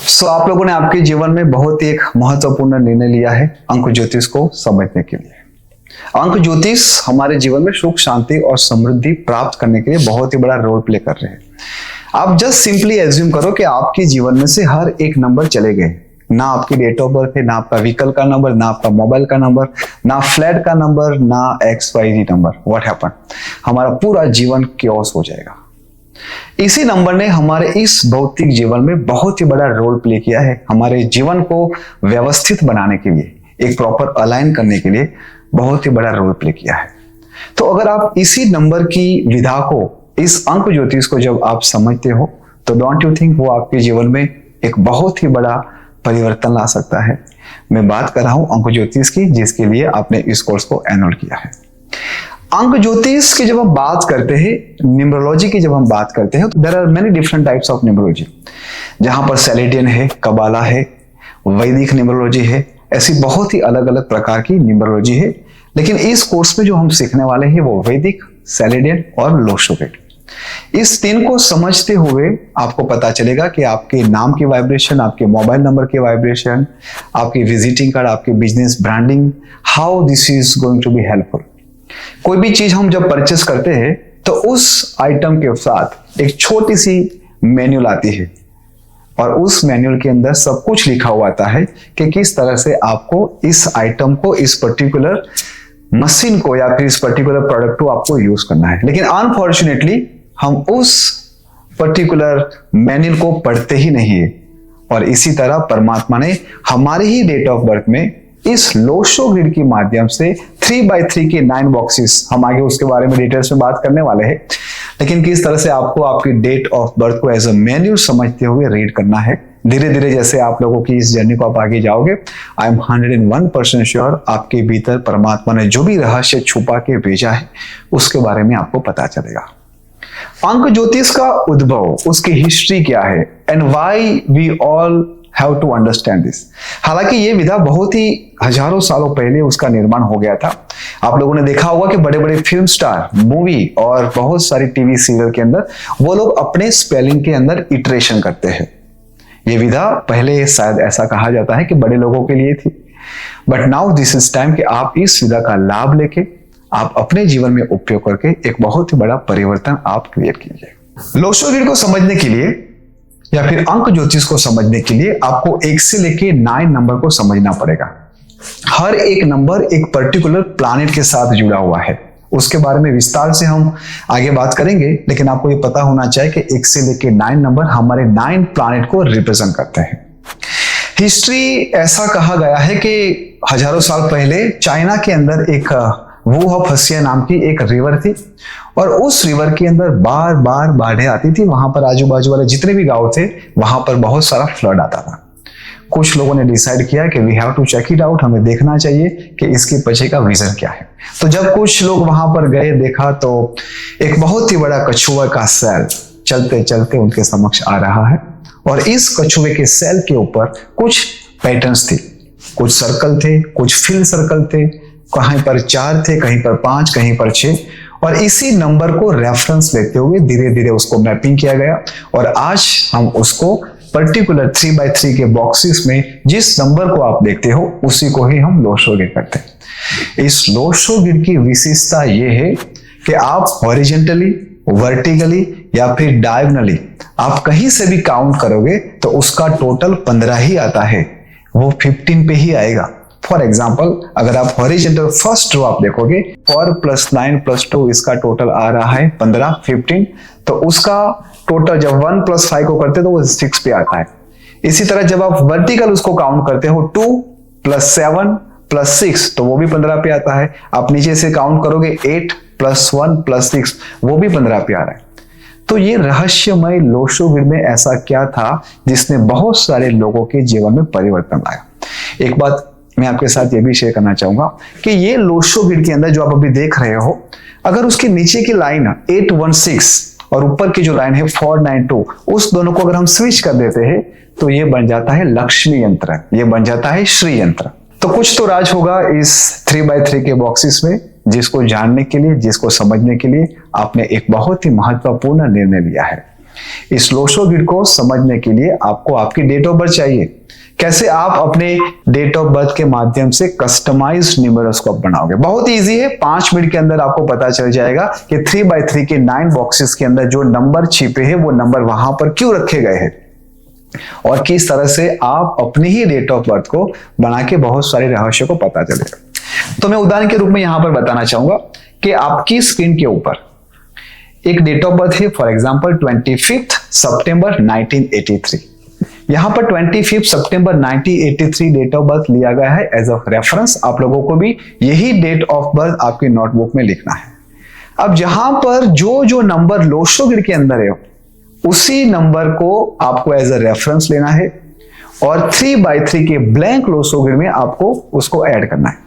आप लोगों ने आपके जीवन में बहुत ही एक महत्वपूर्ण निर्णय लिया है अंक ज्योतिष को समझने के लिए। अंक ज्योतिष हमारे जीवन में सुख शांति और समृद्धि प्राप्त करने के लिए बहुत ही बड़ा रोल प्ले कर रहे हैं। आप जस्ट सिंपली एज्यूम करो कि आपके जीवन में से हर एक नंबर चले गए, ना आपकी डेट ऑफ बर्थ है, ना आपका व्हीकल का नंबर, ना आपका मोबाइल का नंबर, ना फ्लैट का नंबर, ना XYZ नंबर। व्हाट हैपन, हमारा पूरा जीवन क्योस हो जाएगा। इसी नंबर ने हमारे इस भौतिक जीवन में बहुत ही बड़ा रोल प्ले किया है। हमारे जीवन को व्यवस्थित बनाने के लिए, एक प्रॉपर अलाइन करने के लिए बहुत ही बड़ा रोल प्ले किया है। तो अगर आप इसी नंबर की विधा को, इस अंक ज्योतिष को जब आप समझते हो तो डोंट यू थिंक वो आपके जीवन में एक बहुत ही बड़ा परिवर्तन ला सकता है। मैं बात कर रहा हूं अंक ज्योतिष की, जिसके लिए आपने इस कोर्स को एनरोल किया है। अंक ज्योतिष की जब हम बात करते हैं, न्यूमरोलॉजी की जब हम बात करते हैं, तो there are many different types of numerology, जहां पर सैलेडियन है, कबाला है, वैदिक न्यूमरोलॉजी है, ऐसी बहुत ही अलग अलग प्रकार की न्यूमरोलॉजी है। लेकिन इस कोर्स में जो हम सीखने वाले हैं वो वैदिक, सैलेडियन और लोशो ग्रिड। इस तीन को समझते हुए आपको पता चलेगा कि आपके नाम की वाइब्रेशन, आपके मोबाइल नंबर की वाइब्रेशन, आपकी विजिटिंग कार्ड, आपकी business branding, how this is going to be helpful. कोई भी चीज हम जब परचेस करते हैं तो उस आइटम के साथ एक छोटी सी मैन्युअल आती है और उस मैन्युअल के अंदर सब कुछ लिखा हुआ आता है कि किस तरह से आपको इस आइटम को, इस पर्टिकुलर मशीन को या फिर इस पर्टिकुलर प्रोडक्ट को आपको यूज करना है। लेकिन अनफॉर्चुनेटली हम उस पर्टिकुलर मैन्युअल को पढ़ते ही नहीं है। और इसी तरह परमात्मा ने हमारे ही डेट ऑफ बर्थ में इस लोशो ग्रिड के माध्यम से 3x3 के 9 बॉक्सेस, हम आगे उसके बारे में डिटेल्स में बात करने वाले हैं, लेकिन किस तरह से आपको आपकी डेट ऑफ बर्थ को एज अ मैन्युअल समझते हुए रीड करना है। धीरे धीरे जैसे आप लोगों की इस जर्नी को आप आगे जाओगे, आई एम 101% श्योर आपके भीतर परमात्मा ने जो भी रहस्य छुपा के भेजा है उसके बारे में आपको पता चलेगा। अंक ज्योतिष का उद्भव, उसकी हिस्ट्री क्या है, and why we all have to understand this. हालांकि ये विधा बहुत ही हजारों सालों पहले उसका निर्माण हो गया था। आप लोगों ने देखा होगा कि बड़े बड़े फिल्म स्टार, मूवी और बहुत सारी टीवी सीरियल के अंदर वो लोग अपने स्पेलिंग के अंदर इटरेशन करते हैं। ये विधा पहले शायद ऐसा कहा जाता है कि बड़े लोगों के लिए थी, but now this is time कि आप इस विधा का लाभ लेके आप अपने जीवन में उपयोग करके एक बहुत ही बड़ा परिवर्तन आप क्रिएट कीजिए। लोशो ग्रिड को समझने के लिए या फिर अंक ज्योतिष को समझने के लिए आपको 1 से लेके 9 नंबर को समझना पड़ेगा। हर एक नंबर एक पर्टिकुलर प्लैनेट के साथ जुड़ा हुआ है। उसके बारे में विस्तार से हम आगे बात करेंगे, लेकिन आपको ये पता होना चाहिए कि 1 से लेके 9 नंबर हमारे 9 प्लैनेट को रिप्रेजेंट करते हैं। हिस्ट्री ऐसा कहा गया है कि हजारों साल पहले चाइना के अंदर एक वुहफसिया नाम की एक रिवर थी और उस रिवर के अंदर बार बार बाढ़ें आती थी। वहां पर आजू बाजू वाले जितने भी गांव थे वहां पर बहुत सारा फ्लड आता था। कुछ लोगों ने डिसाइड किया कि we have to check it out, हमें देखना चाहिए कि इसके पीछे का रीजन क्या है। तो जब कुछ लोग वहां पर गए, देखा तो एक बहुत ही बड़ा कछुआ का सेल चलते चलते उनके समक्ष आ रहा है और इस कछुए के सेल के ऊपर कुछ पैटर्न्स थे, कुछ सर्कल थे, कुछ फिल सर्कल थे, कहीं पर 4 थे, कहीं पर 5, कहीं पर 6, और इसी नंबर को रेफरेंस लेते हुए धीरे धीरे उसको मैपिंग किया गया और आज हम उसको पर्टिकुलर 3x3 के बॉक्सेस में जिस नंबर को आप देखते हो उसी को ही हम लोशो ग्रिड करते हैं। इस लोशो ग्रिड की विशेषता ये है कि आप हॉरिजेंटली, वर्टिकली या फिर डायगोनली आप कहीं से भी काउंट करोगे तो उसका टोटल 15 ही आता है, वो 15 पे ही आएगा। फॉर एग्जाम्पल, अगर आप हॉरिजेंटल फर्स्ट रो आप देखोगे 4 + 9 + 2 इसका टोटल आ रहा है 15, 15, तो उसका टोटल जब 1 + 5 को करते तो वो 6 पे आता है। इसी तरह जब आप वर्टिकल उसको काउंट करते हो 2 + 7 + 6 तो वो भी 15 पे आता है। आप नीचे से काउंट करोगे 8 + 1 + 6 वो भी 15 पे आ रहा है। तो ये रहस्यमय लोशो ग्रिड में ऐसा क्या था जिसने बहुत सारे लोगों के जीवन में परिवर्तन लाया। एक बात मैं आपके साथ ये भी शेयर करना चाहूंगा कि ये लोशो ग्रिड के अंदर जो आप अभी देख रहे हो, अगर उसके नीचे की लाइन 816 और ऊपर की जो लाइन है 492, उस दोनों को अगर हम स्विच कर देते हैं तो ये बन जाता है लक्ष्मी यंत्र, ये बन जाता है श्री यंत्र। तो कुछ तो राज होगा इस 3x3 के बॉक्सेस में, जिसको जानने के लिए, जिसको समझने के लिए आपने एक बहुत ही महत्वपूर्ण निर्णय लिया है। इस लोशो ग्रिड को समझने के लिए आपको आपकी डेट ऑफ बर्थ चाहिए। कैसे आप अपने डेट ऑफ बर्थ के माध्यम से कस्टमाइज्ड न्यूमेरोस्कोप बनाओगे? बहुत इजी है, 5 मिनट के अंदर आपको पता चल जाएगा कि 3x3 के 9 बॉक्सेस के अंदर जो नंबर छिपे हैं वो नंबर वहां पर क्यों रखे गए हैं और किस तरह से आप अपनी ही डेट ऑफ बर्थ को बना के बहुत सारे रहस्यों को पता चलेगा। तो मैं उदाहरण के रूप में यहां पर बताना चाहूंगा कि आपकी स्क्रीन के ऊपर एक डेट ऑफ बर्थ है, फॉर एग्जांपल 25 सितंबर 1983। यहां पर 25 सितंबर 1983 डेट ऑफ बर्थ लिया गया है एज ऑफ रेफरेंस। आप लोगों को भी यही डेट ऑफ बर्थ आपकी नोटबुक में लिखना है। अब जहां पर जो जो नंबर लोशो ग्रिड के अंदर है उसी नंबर को आपको एज अ रेफरेंस लेना है और 3x3 के ब्लैंक लोशो ग्रिड में आपको उसको ऐड करना है।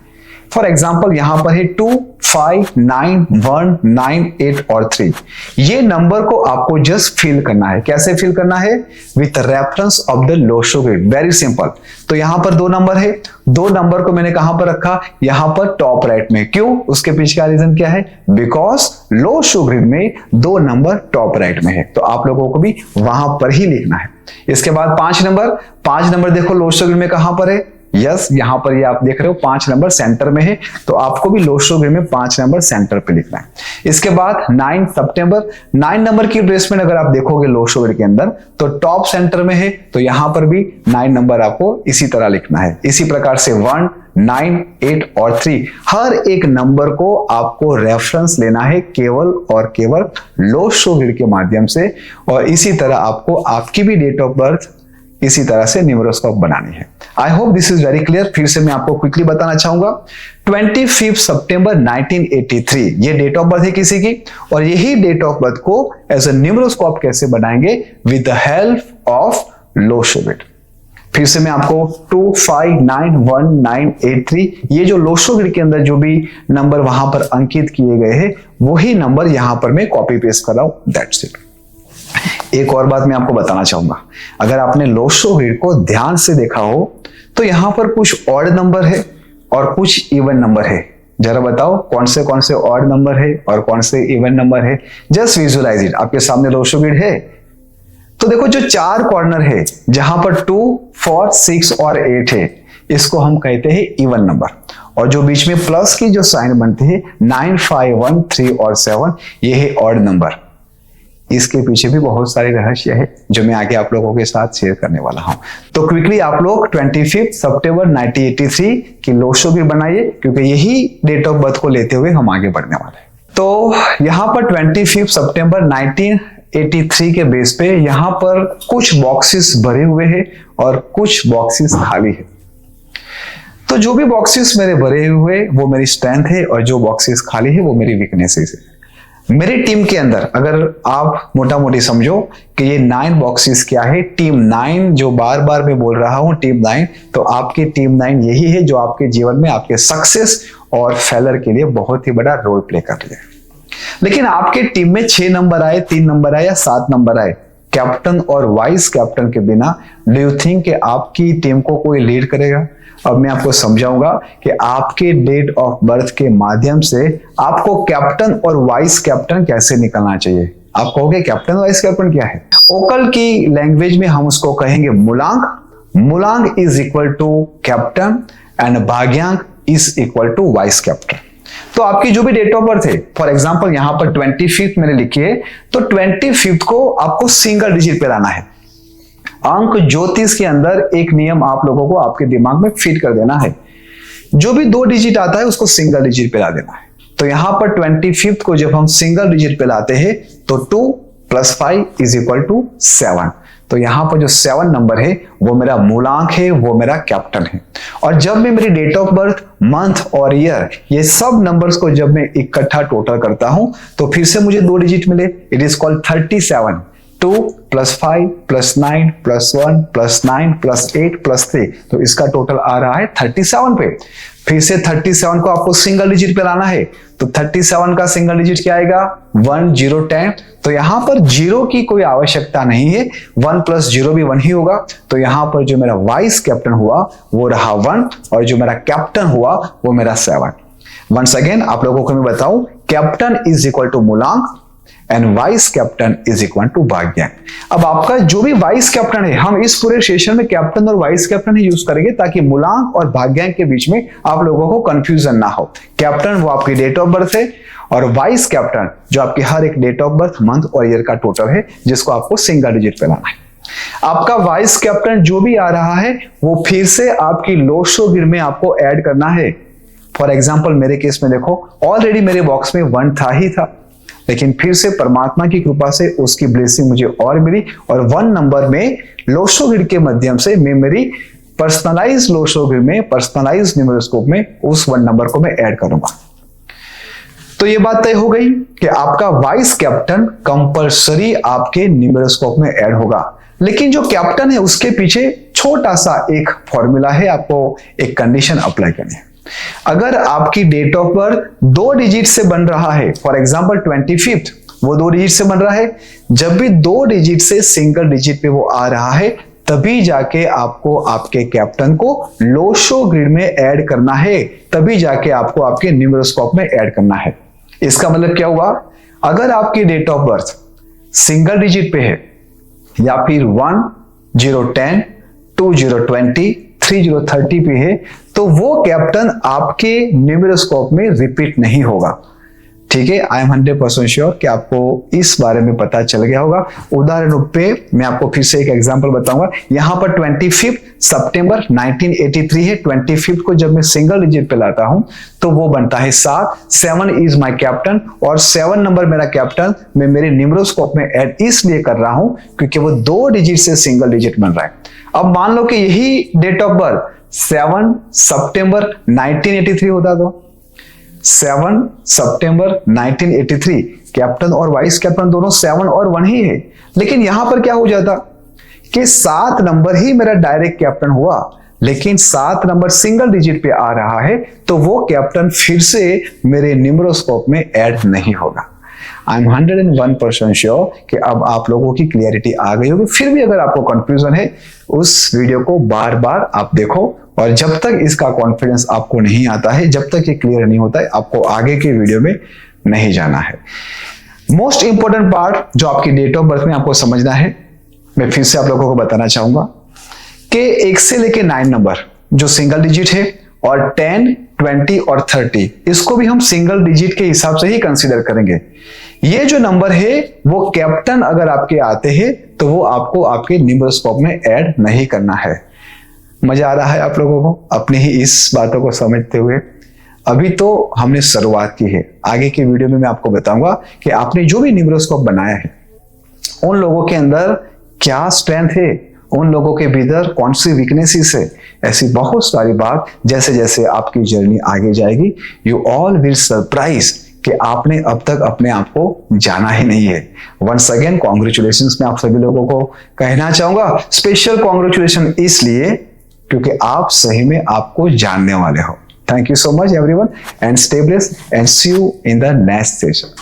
फॉर एग्जाम्पल यहां पर है 2, 5, 9, 1, 9, 8 और 3। ये नंबर को आपको जस्ट फिल करना है। कैसे फिल करना है? With reference of the Lo Shu grid. Very simple. तो यहां पर 2 नंबर है, 2 नंबर को मैंने कहां पर रखा? यहां पर टॉप राइट में। क्यों? उसके पीछे का रीजन क्या है? बिकॉज लोशो ग्रिड में 2 नंबर टॉप राइट में है, तो आप लोगों को भी वहां पर ही लिखना है। इसके बाद 5 नंबर देखो लोशो ग्रिड में कहां पर है? यस, यहां पर ये आप देख रहे हो 5 नंबर सेंटर में है, तो आपको भी लोशो ग्रिड में 5 नंबर सेंटर पे लिखना है। इसके बाद 9 सितंबर, 9 नंबर की प्लेसमेंट अगर आप देखोगे लोशो ग्रिड के अंदर तो टॉप सेंटर में है, तो यहां पर भी 9 नंबर आपको इसी तरह लिखना है। इसी प्रकार से 1, 9, 8 और 3 हर एक नंबर को आपको रेफरेंस लेना है केवल और केवल लोशो ग्रिड के माध्यम से, और इसी तरह आपको आपकी भी डेट ऑफ बर्थ इसी तरह से न्यूमेरोस्कोप बनानी है। I hope this is very clear. फिर से मैं आपको क्विकली बताना चाहूंगा 25 सितंबर 1983 ये डेट ऑफ बर्थ है किसी की, और यही डेट ऑफ बर्थ को एज अ न्यूमेरोस्कोप कैसे बनाएंगे? With the help of Lo Shu grid. फिर से मैं आपको 2, 5, 9, 1, 9, 8, 3 ये जो लोशो ग्रिड के अंदर जो भी नंबर वहां पर अंकित किए गए हैं वही नंबर यहां पर मैं कॉपी पेस्ट कर रहा हूं। That's it. एक और बात मैं आपको बताना चाहूंगा, अगर आपने लोशो ग्रिड को ध्यान से देखा हो तो यहां पर कुछ ऑड नंबर है और कुछ इवन नंबर है। जरा बताओ कौन से ऑड नंबर है और कौन से इवन नंबर है? Just visualise it. आपके सामने लोशो ग्रिड है, तो देखो जो 4 कॉर्नर है जहां पर 2, 4, 6 और 8 है, इसको हम कहते हैं इवन नंबर, और जो बीच में प्लस की जो साइन बनती है 9, 5, 1, 3 और 7 ये है ऑड नंबर। इसके पीछे भी बहुत सारे रहस्य है जो मैं आगे आप लोगों के साथ शेयर करने वाला हूं। तो क्विकली आप लोग 25 सितंबर 1983 की लोशो ग्रिड बनाइए, क्योंकि यही डेट ऑफ बर्थ को लेते हुए हम आगे बढ़ने वाले हैं। तो यहां पर 25 सितंबर 1983 के बेस पे यहां पर कुछ बॉक्सेस भरे हुए हैं और कुछ बॉक्सेस खाली है। तो जो भी बॉक्सेस मेरे भरे हुए वो मेरी स्ट्रेंथ है और जो बॉक्सेस खाली है वो मेरी वीकनेसेस है। मेरी टीम के अंदर अगर आप मोटा मोटी समझो कि ये 9 बॉक्सेस क्या है, टीम 9 जो बार बार मैं बोल रहा हूं टीम 9, तो आपकी टीम 9 यही है जो आपके जीवन में आपके सक्सेस और फेलर के लिए बहुत ही बड़ा रोल प्ले कर रही है। लेकिन आपके टीम में 6 नंबर आए, 3 नंबर आए या 7 नंबर आए, कैप्टन और वाइस कैप्टन के बिना डू यू थिंक कि आपकी टीम को कोई लीड करेगा? अब मैं आपको समझाऊंगा कि आपके डेट ऑफ बर्थ के माध्यम से आपको कैप्टन और वाइस कैप्टन कैसे निकलना चाहिए। आप कहोगे कैप्टन वाइस कैप्टन क्या है? ओकल की लैंग्वेज में हम उसको कहेंगे मूलांक। मूलांक is equal to captain and भाग्यांक is equal to vice captain. तो आपकी जो भी डेट ऑफ बर्थ है, फॉर एग्जांपल यहां पर 25 मैंने लिखी है, तो 25 को आपको सिंगल डिजिट पे लाना है। अंक ज्योतिष के अंदर एक नियम आप लोगों को आपके दिमाग में फिट कर देना है, जो भी 2 डिजिट आता है उसको सिंगल डिजिट पे ला देना है। तो यहां पर 25 को जब हम सिंगल डिजिट पे लाते हैं तो 2 + 5 = 7। तो यहां पर जो 7 नंबर है वो मेरा मूलांक है, वो मेरा कैप्टन है। और जब मैं मेरी डेट ऑफ बर्थ, मंथ और ईयर ये सब नंबर्स को जब मैं इकट्ठा टोटल करता हूं तो फिर से मुझे 2 डिजिट मिले। It is called 37। 2 + 5 + 9 + 1 + 9 + 8 + 3, तो इसका टोटल आ रहा है 37 पे। फिर से 37 को आपको सिंगल डिजिट पे लाना है, तो 37 का सिंगल डिजिट क्या आएगा? 1 0 10। तो यहां पर 0 की कोई आवश्यकता नहीं है, 1 + 0 भी 1 ही होगा। तो यहां पर जो मेरा वाइस कैप्टन हुआ वो रहा 1 और जो मेरा कैप्टन हुआ वो मेरा 7। वंस अगेन आप लोगों को मैं बताऊं, कैप्टन इज इक्वल टू मूलांक, and vice captain is equal to भाग्यांक। अब आपका जो भी वाइस कैप्टन है, हम इस पूरे सेशन में कैप्टन और वाइस कैप्टन ही यूज करेंगे ताकि मूलांक और भाग्यांक के बीच में आप लोगों को कंफ्यूजन ना हो। कैप्टन वो आपकी डेट ऑफ बर्थ है और वाइस कैप्टन जो आपकी हर एक डेट ऑफ बर्थ, मंथ और ईयर का टोटल है, जिसको आपको सिंगल डिजिट पे लाना है। आपका वाइस कैप्टन जो भी आ रहा है वो फिर से आपकी लोशो ग्रिड में आपको ऐड करना है। फॉर एग्जाम्पल मेरे केस में देखो, ऑलरेडी मेरे बॉक्स में 1 था ही था, लेकिन फिर से परमात्मा की कृपा से उसकी ब्लेसिंग मुझे और मिली और 1 नंबर में लोशो ग्रिड के माध्यम से मैं मेरी पर्सनलाइज लोशो ग्रिड में, पर्सनलाइज न्यूमेरोस्कोप में उस 1 नंबर को मैं ऐड करूंगा। तो ये बात तय हो गई कि आपका वाइस कैप्टन कंपल्सरी आपके न्यूमेरोस्कोप में ऐड होगा। लेकिन जो कैप्टन है उसके पीछे छोटा सा एक फॉर्मूला है, आपको एक कंडीशन अप्लाई करनी है। अगर आपकी डेट ऑफ बर्थ 2 डिजिट से बन रहा है, फॉर एग्जांपल 25th वो 2 डिजिट से बन रहा है, जब भी 2 डिजिट से सिंगल डिजिट पे वो आ रहा है तभी जाके आपको आपके कैप्टन को लोशो ग्रिड में ऐड करना है, तभी जाके आपको आपके न्यूमेरोस्कोप में ऐड करना है। इसका मतलब क्या हुआ, अगर आपकी date of birth single digit पे है या फिर 1 0 10 2 0 20 3 0 30 पे है तो वो कैप्टन आपके न्यूमेरोस्कोप में रिपीट नहीं होगा। ठीक है, आई एम 100% श्योर कि आपको इस बारे में पता चल गया होगा। उदाहरण पे मैं आपको फिर से एक एग्जांपल बताऊंगा। यहां पर 25 सितंबर 1983 है। 25 को जब मैं सिंगल डिजिट पे लाता हूं तो वो बनता है 7 इज माय कैप्टन और 7 नंबर मेरा कैप्टन मैं मेरे न्यूमेरोस्कोप में ऐड इसलिए कर रहा हूं क्योंकि वो 2 डिजिट से सिंगल डिजिट बन रहा है। अब मान लो कि यही डेट ऑफ बर्थ 7 सितंबर 1983 होता तो 7 सितंबर 1983 कैप्टन और वाइस कैप्टन दोनों 7 और 1 ही है। लेकिन यहां पर क्या हो जाता कि 7 नंबर ही मेरा डायरेक्ट कैप्टन हुआ, लेकिन 7 नंबर सिंगल डिजिट पे आ रहा है तो वो कैप्टन फिर से मेरे न्यूमेरोस्कोप में ऐड नहीं होगा। आई एम 101% श्योर कि अब आप लोगों की क्लियरिटी आ गई होगी। फिर भी अगर आपको कंफ्यूजन है उस वीडियो को बार बार आप देखो और जब तक इसका कॉन्फिडेंस आपको नहीं आता है, जब तक ये क्लियर नहीं होता है, आपको आगे के वीडियो में नहीं जाना है। मोस्ट इंपॉर्टेंट पार्ट जो आपकी डेट ऑफ बर्थ में आपको समझना है, मैं फिर से आप लोगों को बताना चाहूंगा कि 1 से लेके 9 नंबर जो सिंगल डिजिट है और 10 20 और 30 इसको भी हम सिंगल डिजिट के हिसाब से ही कंसीडर करेंगे। ये जो नंबर है वो कैप्टन अगर आपके आते हैं तो वो आपको आपके न्यूमेरोस्कोप में ऐड नहीं करना है। मजा आ रहा है आप लोगों को अपनी ही इस बातों को समझते हुए? अभी तो हमने शुरुआत की है, आगे की वीडियो में मैं आपको बताऊंगा कि आपने जो भी न्यूमेरोस्कोप बनाया है उन लोगों के अंदर क्या स्ट्रेंथ है, उन लोगों के भीतर कौन सी वीकनेसेस है। ऐसी बहुत सारी बात जैसे जैसे आपकी जर्नी आगे जाएगी यू ऑल विल सरप्राइज कि आपने अब तक अपने आप को जाना ही नहीं है। वंस अगेन कॉन्ग्रेचुलेशंस मैं आप सभी लोगों को कहना चाहूंगा। स्पेशल कॉन्ग्रेचुलेशन इसलिए क्योंकि आप सही में आपको जानने वाले हो। Thank you so much everyone and stay blessed and see you in the next session.